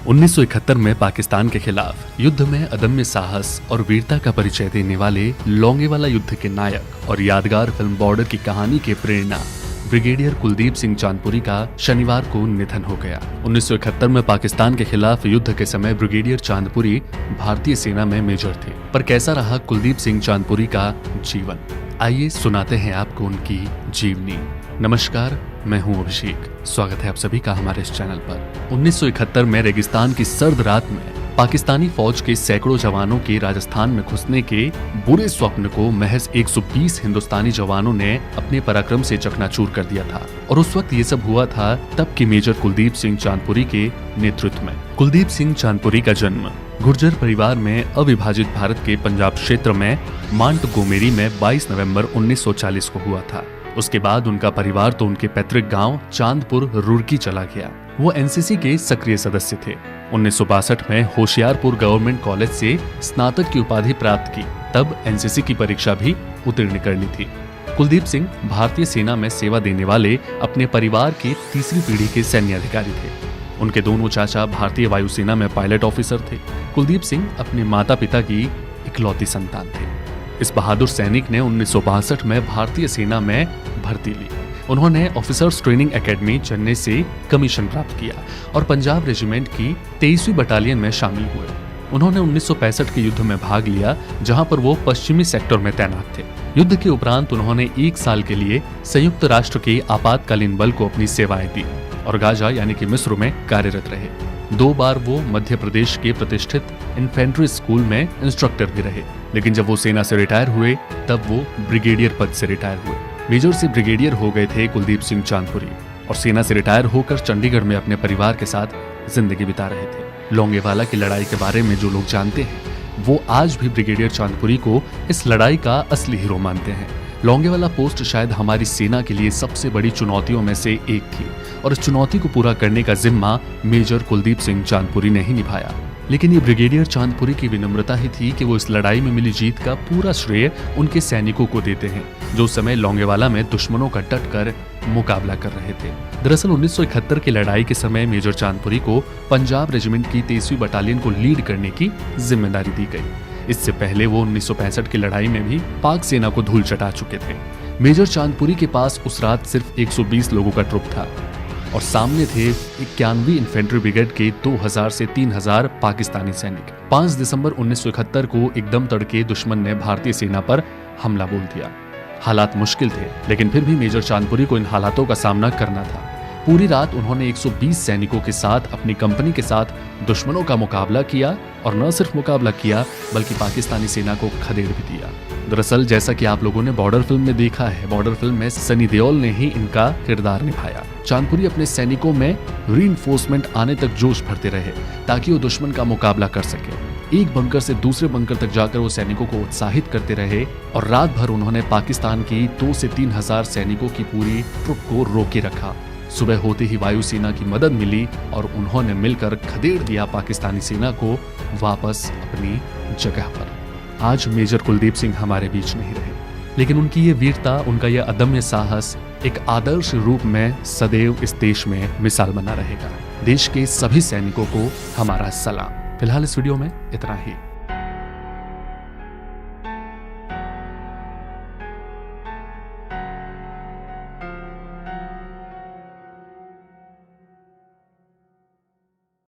1971 में पाकिस्तान के खिलाफ युद्ध में अदम्य साहस और वीरता का परिचय देने वाले लोंगेवाला युद्ध के नायक और यादगार फिल्म बॉर्डर की कहानी के प्रेरणा ब्रिगेडियर कुलदीप सिंह चांदपुरी का शनिवार को निधन हो गया। 1971 में पाकिस्तान के खिलाफ युद्ध के समय ब्रिगेडियर चांदपुरी भारतीय सेना में मेजर थे। पर कैसा रहा कुलदीप सिंह चांदपुरी का जीवन, आइए सुनाते हैं आपको उनकी जीवनी। नमस्कार, मैं हूं अभिषेक। स्वागत है आप सभी का हमारे इस चैनल पर। 1971 में रेगिस्तान की सर्द रात में पाकिस्तानी फौज के सैकड़ों जवानों के राजस्थान में घुसने के बुरे स्वप्न को महज 120 हिंदुस्तानी जवानों ने अपने पराक्रम से चकनाचूर कर दिया था। और उस वक्त ये सब हुआ था तब के मेजर कुलदीप सिंह चांदपुरी के नेतृत्व में। कुलदीप सिंह चांदपुरी का जन्म गुर्जर परिवार में अविभाजित भारत के पंजाब क्षेत्र में मांटगोमेरी में 22 नवंबर 1940 को हुआ था। उसके बाद उनका परिवार तो उनके पैतृक गांव चांदपुर रुड़की चला गया। वो एनसीसी के सक्रिय सदस्य थे। 1962 में होशियारपुर गवर्नमेंट कॉलेज से स्नातक की उपाधि प्राप्त की, तब एनसीसी की परीक्षा भी उत्तीर्ण कर ली थी। कुलदीप सिंह भारतीय सेना में सेवा देने वाले अपने परिवार के तीसरी पीढ़ी के सैन्य अधिकारी थे। उनके दोनों चाचा भारतीय वायुसेना में पायलट ऑफिसर थे। कुलदीप सिंह अपने माता पिता की इकलौती संतान थे। इस बहादुर सैनिक ने 1962 में भारतीय सेना में भर्ती ली। उन्होंने ऑफिसर्स ट्रेनिंग एकेडमी चेन्नई से कमीशन प्राप्त किया और पंजाब रेजिमेंट की 23वीं बटालियन में शामिल हुए। उन्होंने 1965 के युद्ध में भाग लिया, जहां पर वो पश्चिमी सेक्टर में तैनात थे। युद्ध के उपरांत उन्होंने 1 साल के लिए संयुक्त राष्ट्र के आपातकालीन बल को अपनी सेवाएं दी और गाजा यानी कि मिस्र में कार्यरत रहे। 2 बार वो मध्य प्रदेश के प्रतिष्ठित इन्फेंट्री स्कूल में इंस्ट्रक्टर भी रहे। लेकिन जब वो सेना से रिटायर हुए तब वो ब्रिगेडियर पद से रिटायर हुए। मेजर से ब्रिगेडियर हो गए थे कुलदीप सिंह चांदपुरी और सेना से रिटायर होकर चंडीगढ़ में अपने परिवार के साथ जिंदगी बिता रहे थे। लोंगेवाला की लड़ाई के बारे में जो लोग जानते हैं वो आज भी ब्रिगेडियर चांदपुरी को इस लड़ाई का असली हीरो मानते हैं। लोंगेवाला पोस्ट शायद हमारी सेना के लिए सबसे बड़ी चुनौतियों में से एक थी और इस चुनौती को पूरा करने का जिम्मा मेजर कुलदीप सिंह चांदपुरी ने ही निभाया। लेकिन ये ब्रिगेडियर चांदपुरी की विनम्रता ही थी कि वो इस लड़ाई में मिली जीत का पूरा श्रेय उनके सैनिकों को देते हैं, जो उस समय लोंगेवाला में दुश्मनों का डटकर मुकाबला कर रहे थे। दरअसल 1971 की लड़ाई के समय मेजर चांदपुरी को पंजाब रेजिमेंट की 23वीं बटालियन को लीड करने की जिम्मेदारी दी गई। इससे पहले वो 1965 की लड़ाई में भी पाक सेना को धूल चटा चुके थे। मेजर चांदपुरी के पास उस रात सिर्फ 120 लोगों का ट्रुप था और सामने थे 91वीं इन्फेंट्री ब्रिगेड के 2000 से 3000 पाकिस्तानी सैनिक। 5 दिसंबर 1971 को एकदम तड़के दुश्मन ने भारतीय सेना पर हमला बोल दिया। हालात मुश्किल थे, लेकिन फिर भी मेजर चांदपुरी को इन हालातों का सामना करना था। पूरी रात उन्होंने 120 सैनिकों के साथ अपनी कंपनी के साथ दुश्मनों का मुकाबला किया और न सिर्फ मुकाबला किया बल्कि पाकिस्तानी सेना को खदेड़ भी दिया। दरअसल जैसा कि आप लोगों ने बॉर्डर फिल्म में देखा है, बॉर्डर फिल्म में सनी देओल ने ही इनका किरदार निभाया। चांदपुरी अपने सैनिकों में रीइंफोर्समेंट आने तक जोश भरते रहे ताकि वो दुश्मन का मुकाबला कर सके। एक बंकर से दूसरे बंकर तक जाकर वो सैनिकों को उत्साहित करते रहे और रात भर उन्होंने पाकिस्तान की 2 से 3 हजार सैनिकों की पूरी ट्रुप को रोके रखा। सुबह होते ही वायुसेना की मदद मिली और उन्होंने मिलकर खदेड़ दिया पाकिस्तानी सेना को वापस अपनी जगह पर। आज मेजर कुलदीप सिंह हमारे बीच नहीं रहे, लेकिन उनकी ये वीरता, उनका यह अदम्य साहस एक आदर्श रूप में सदैव इस देश में मिसाल बना रहेगा। देश के सभी सैनिकों को हमारा सलाम। फिलहाल इस वीडियो में इतना ही।